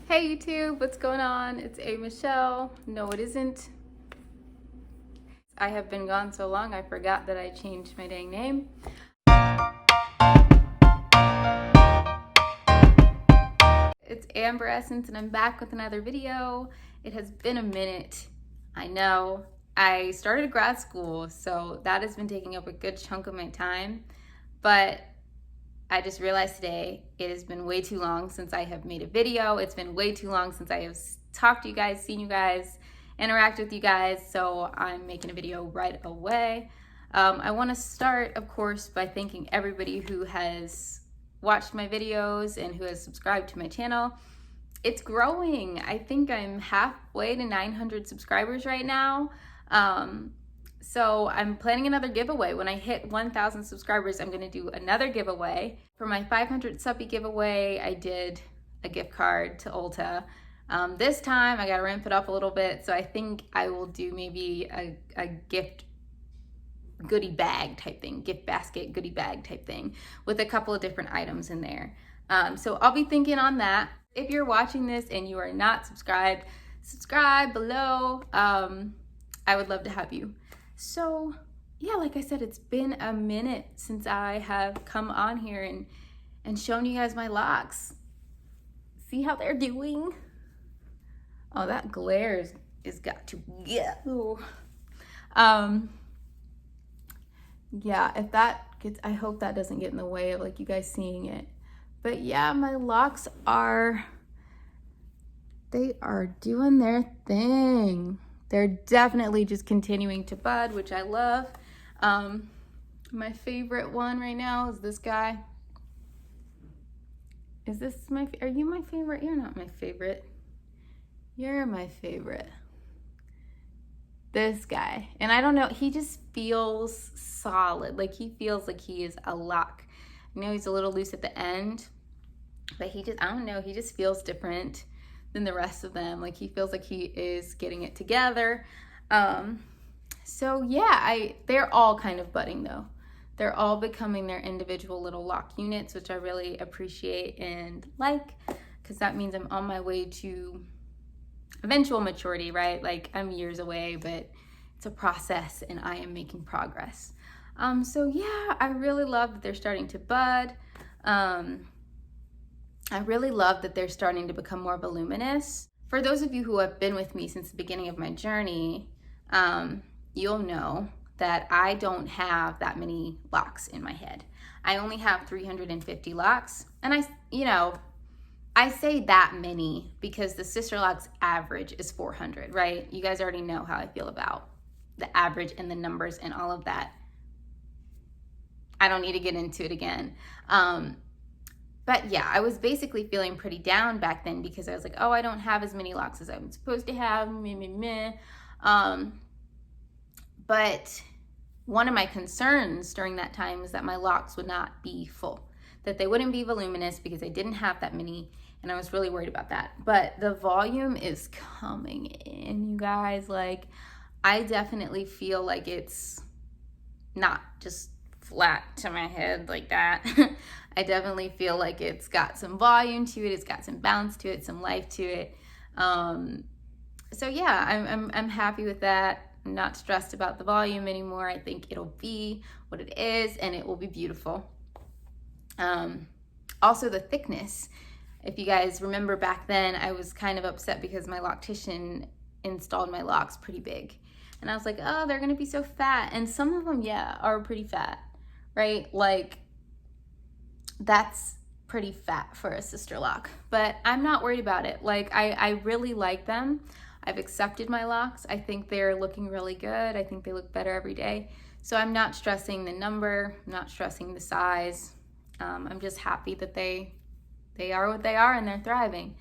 Hey YouTube, what's going on? It's A Michelle. No, it isn't. I have been gone so long I forgot that I changed my dang name. It's Amber Essence and I'm back with another video. It has been a minute, I know. I started grad school, so that has been taking up a good chunk of my time, but I just realized today it has been way too long since I have made a video. It's been way too long since I have talked to you guys, seen you guys, interact with you guys, so I'm making a video right away. I want to start, of course, by thanking everybody who has watched my videos and who has subscribed to my channel. It's growing. I think I'm halfway to 900 subscribers right now. So I'm planning another giveaway. When I hit 1,000 subscribers, I'm gonna do another giveaway. For my 500 subbie giveaway, I did a gift card to Ulta. This time I gotta ramp it up a little bit, so I think I will do maybe a gift goodie bag type thing, gift basket goodie bag type thing with a couple of different items in there. So I'll be thinking on that. If you're watching this and you are not subscribed, subscribe below. I would love to have you. So yeah, like I said, it's been a minute since I have come on here and shown you guys my locks. See how they're doing? Oh, that glare is got to go. Yeah, if that gets, I hope that doesn't get in the way of like you guys seeing it. But yeah, my locks they are doing their thing. They're definitely just continuing to bud, which I love. My favorite one right now is this guy. Is this are you my favorite? You're not my favorite. You're my favorite. This guy. And I don't know, he just feels solid. Like he feels like he is a lock. I know he's a little loose at the end, but he just, I don't know, he just feels different than the rest of them. Like he feels like he is getting it together. So yeah, they're all kind of budding though. They're all becoming their individual little lock units, which I really appreciate and like, because that means I'm on my way to eventual maturity, right? Like I'm years away, but it's a process and I am making progress. So yeah, I really love that they're starting to bud. I really love that they're starting to become more voluminous. For those of you who have been with me since the beginning of my journey, you'll know that I don't have that many locks in my head. I only have 350 locks. And I say that many because the SISTERLOCKS average is 400, right? You guys already know how I feel about the average and the numbers and all of that. I don't need to get into it again. But yeah, I was basically feeling pretty down back then because I was like, oh, I don't have as many locks as I'm supposed to have, But one of my concerns during that time was that my locks would not be full, that they wouldn't be voluminous because I didn't have that many, and I was really worried about that. But the volume is coming in, you guys. Like, I definitely feel like it's not just flat to my head like that. I definitely feel like it's got some volume to it, it's got some bounce to it, some life to it. So yeah, I'm happy with that. I'm not stressed about the volume anymore. I think it'll be what it is and it will be beautiful. Also the thickness. If you guys remember back then, I was kind of upset because my loctician installed my locks pretty big. And I was like, oh, they're gonna be so fat. And some of them, yeah, are pretty fat, right? Like, that's pretty fat for a SISTERLOCK, but I'm not worried about it. Like, I really like them. I've accepted my locks. I think they're looking really good. I think they look better every day. So I'm not stressing the number, I'm not stressing the size. I'm just happy that they are what they are and they're thriving.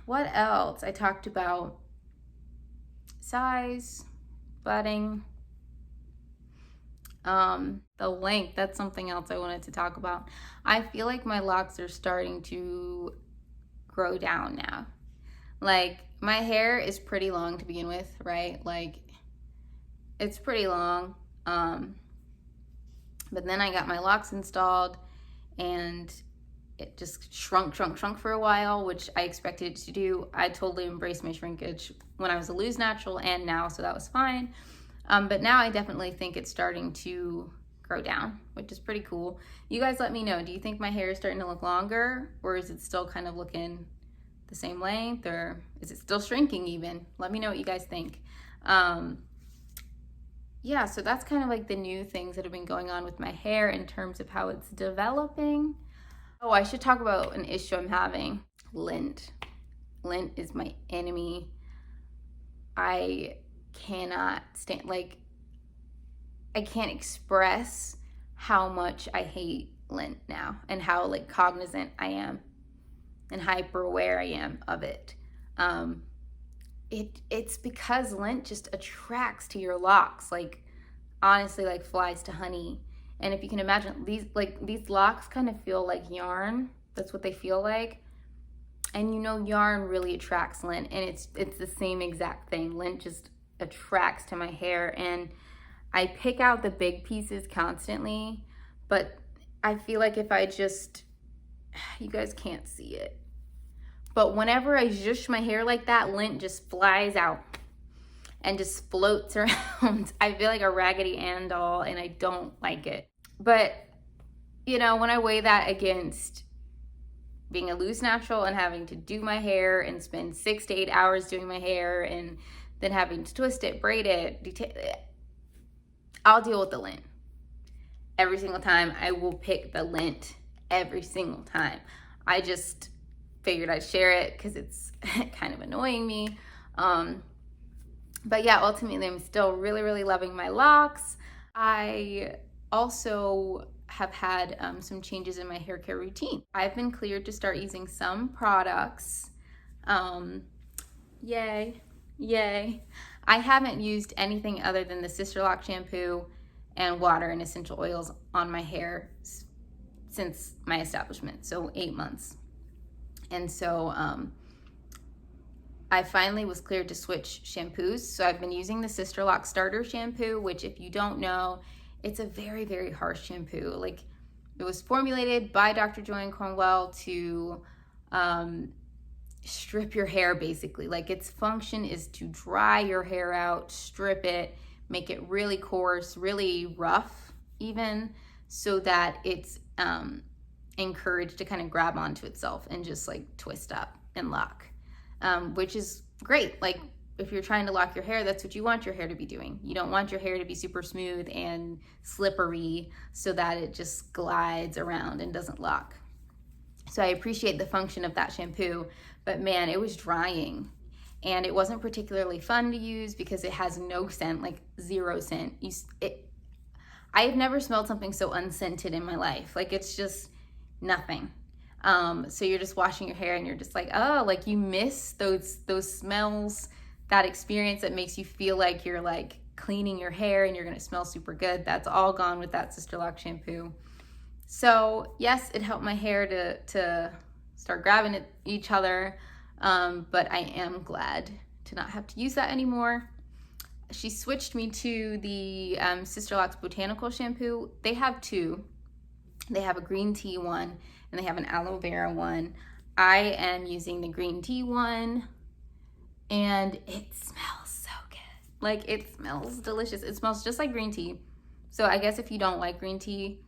What else? I talked about size, budding, the length. That's something else I wanted to talk about. I feel like my locks are starting to grow down now. Like, my hair is pretty long to begin with, right? Like, it's pretty long. But then I got my locks installed and it just shrunk for a while, which I expected it to do. I totally embraced my shrinkage when I was a loose natural and now, so that was fine. But now I definitely think it's starting to grow down, which is pretty cool. You guys let me know, do you think my hair is starting to look longer, or is it still kind of looking the same length, or is it still shrinking even? Let me know what you guys think. Yeah, so that's kind of like the new things that have been going on with my hair in terms of how it's developing. Oh, I should talk about an issue I'm having. Lint. Lint is my enemy. I cannot stand, like, I can't express how much I hate lint now and how like cognizant I am and hyper aware I am of it. It's because lint just attracts to your locks, like honestly, like flies to honey. And if you can imagine, these locks kind of feel like yarn. That's what they feel like. And you know, yarn really attracts lint, and it's the same exact thing. Lint just attracts to my hair, and I pick out the big pieces constantly, but I feel like if I just, you guys can't see it, but whenever I zhush my hair like that, lint just flies out and just floats around. I feel like a Raggedy Ann doll, and I don't like it. But, you know, when I weigh that against being a loose natural and having to do my hair and spend 6 to 8 hours doing my hair and then having to twist it, braid it, I'll deal with the lint. Every single time I will pick the lint every single time. I just figured I'd share it because it's kind of annoying me. But yeah, ultimately I'm still really loving my locks. I also have had some changes in my hair care routine. I've been cleared to start using some products. Yay. I haven't used anything other than the SISTERLOCKS shampoo and water and essential oils on my hair since my establishment, so 8 months. And so I finally was cleared to switch shampoos. So I've been using the SISTERLOCKS starter shampoo, which if you don't know, it's a very harsh shampoo. Like, it was formulated by Dr. Joanne Cornwell to strip your hair, basically. Like, its function is to dry your hair out, strip it, make it really coarse, really rough even, so that it's encouraged to kind of grab onto itself and just like twist up and lock, which is great. Like, if you're trying to lock your hair, that's what you want your hair to be doing. You don't want your hair to be super smooth and slippery so that it just glides around and doesn't lock. So I appreciate the function of that shampoo, but man, it was drying. And it wasn't particularly fun to use because it has no scent, like 0 scent. I have never smelled something so unscented in my life. Like, it's just nothing. So you're just washing your hair and you're just like, oh, like you miss those smells, that experience that makes you feel like you're like cleaning your hair and you're gonna smell super good. That's all gone with that SISTERLOCKS shampoo. So yes, it helped my hair to start grabbing at each other, but I am glad to not have to use that anymore. She switched me to the SISTERLOCKS botanical shampoo. They have 2. They have a green tea one and they have an aloe vera one. I am using the green tea one, and it smells so good. Like, it smells delicious. It smells just like green tea. So I guess if you don't like green tea,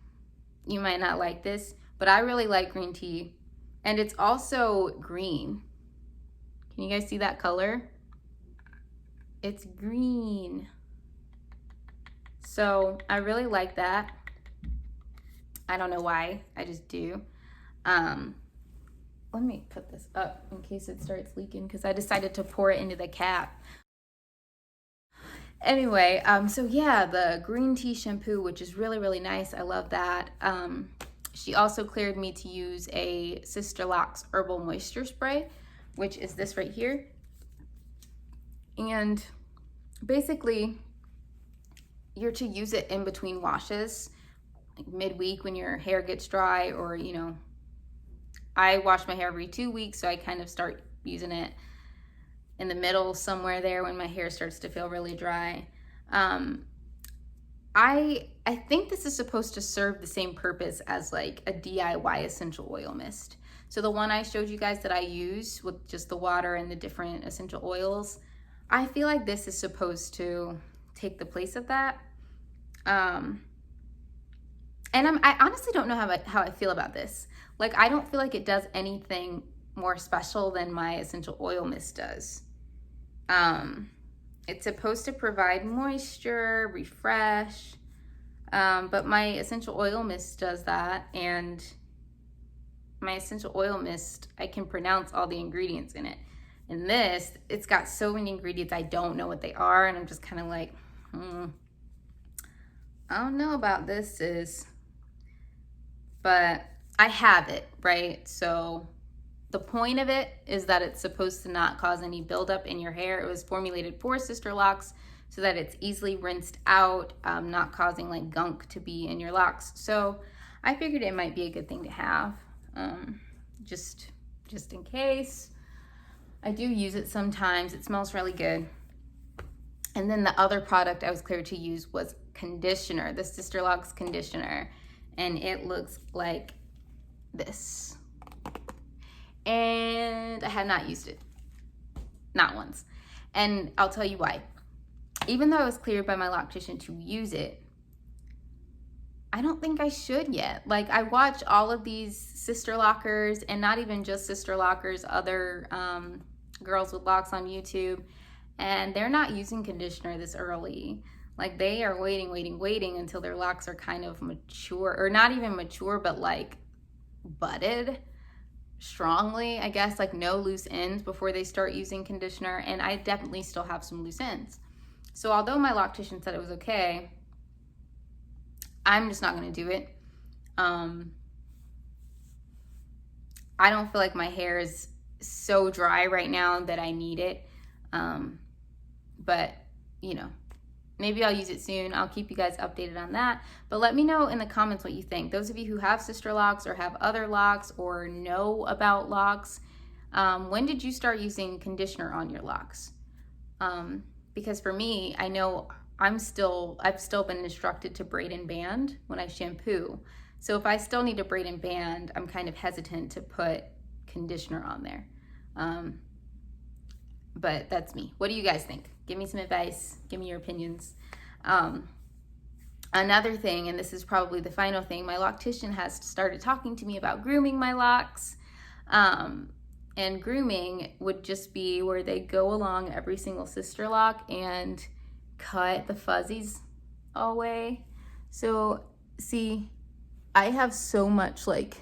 you might not like this, but I really like green tea. And it's also green. Can you guys see that color? It's green. So I really like that. I don't know why, I just do. Let me put this up in case it starts leaking because I decided to pour it into the cap. Anyway, so yeah, the green tea shampoo, which is really nice. I love that. She also cleared me to use a SISTERLOCKS herbal moisture spray, which is this right here. And basically, you're to use it in between washes, like midweek when your hair gets dry, or, you know, I wash my hair every 2 weeks, so I kind of start using it in the middle somewhere there when my hair starts to feel really dry. I think this is supposed to serve the same purpose as like a DIY essential oil mist. So the one I showed you guys that I use with just the water and the different essential oils, I feel like this is supposed to take the place of that. And I honestly don't know how I feel about this. Like, I don't feel like it does anything more special than my essential oil mist does. It's supposed to provide moisture, refresh, but my essential oil mist does that, and my essential oil mist, I can pronounce all the ingredients in it. In this, it's got so many ingredients I don't know what they are, and I'm just kind of like, I don't know about this, but I have it, right? So the point of it is that it's supposed to not cause any buildup in your hair. It was formulated for Sisterlocks so that it's easily rinsed out, not causing like gunk to be in your locks. So I figured it might be a good thing to have, just in case. I do use it sometimes. It smells really good. And then the other product I was cleared to use was conditioner, the Sisterlocks conditioner. And it looks like this. And I have not used it, not once. And I'll tell you why. Even though I was cleared by my loctician to use it, I don't think I should yet. Like, I watch all of these Sisterlockers, and not even just Sisterlockers, other girls with locks on YouTube, and they're not using conditioner this early. Like, they are waiting until their locks are kind of mature, or not even mature, but like budded strongly, I guess, like no loose ends before they start using conditioner. And I definitely still have some loose ends. So although my loctician said it was okay, I'm just not going to do it. I don't feel like my hair is so dry right now that I need it. But, you know, maybe I'll use it soon. I'll keep you guys updated on that. But let me know in the comments what you think. Those of you who have Sisterlocks or have other locks or know about locks, when did you start using conditioner on your locks? Because for me, I know I've still been instructed to braid and band when I shampoo. So if I still need to braid and band, I'm kind of hesitant to put conditioner on there. But that's me. What do you guys think? Give me some advice. Give me your opinions. Another thing, and this is probably the final thing, my loctician has started talking to me about grooming my locks. And grooming would just be where they go along every single Sisterlock and cut the fuzzies away. So see, I have so much like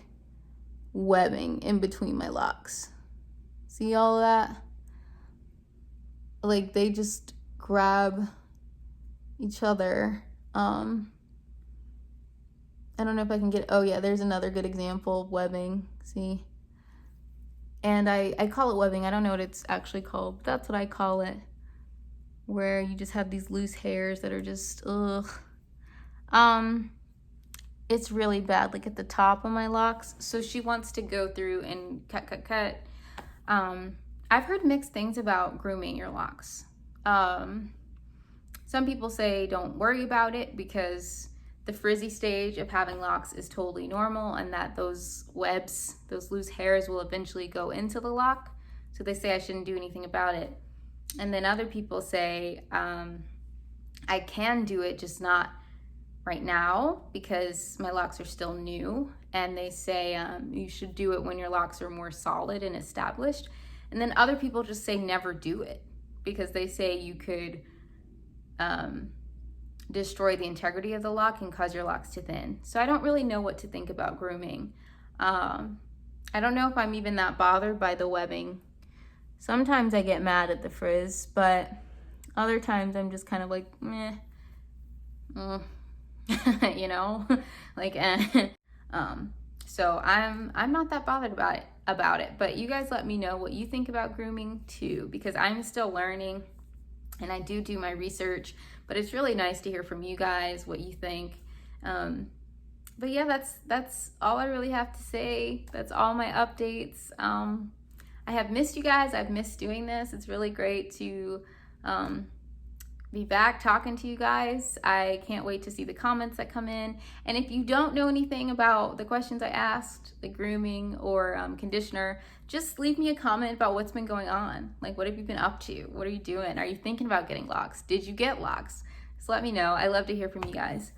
webbing in between my locks. See all of that? Like, they just grab each other. I don't know if I can get, oh yeah, there's another good example of webbing, see? And I call it webbing. I don't know what it's actually called, but that's what I call it. Where you just have these loose hairs that are just, ugh. It's really bad, like at the top of my locks. So she wants to go through and cut. I've heard mixed things about grooming your locks. Some people say don't worry about it because the frizzy stage of having locks is totally normal, and that those webs, those loose hairs, will eventually go into the lock. So they say I shouldn't do anything about it. And then other people say I can do it, just not right now because my locks are still new. And they say you should do it when your locks are more solid and established. And then other people just say never do it because they say you could destroy the integrity of the lock and cause your locks to thin. So I don't really know what to think about grooming. I don't know if I'm even that bothered by the webbing. Sometimes I get mad at the frizz, but other times I'm just kind of like, meh, you know, like, so I'm not that bothered about it, but you guys let me know what you think about grooming too, because I'm still learning and I do my research, but it's really nice to hear from you guys what you think. But yeah, that's all I really have to say. That's all my updates. I have missed you guys. I've missed doing this. It's really great to be back talking to you guys. I can't wait to see the comments that come in. And if you don't know anything about the questions I asked, the grooming or conditioner, just leave me a comment about what's been going on. Like, what have you been up to? What are you doing? Are you thinking about getting locks? Did you get locks? Just let me know. I love to hear from you guys.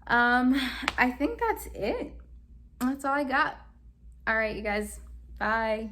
I think that's it. That's all I got. All right, you guys. Bye.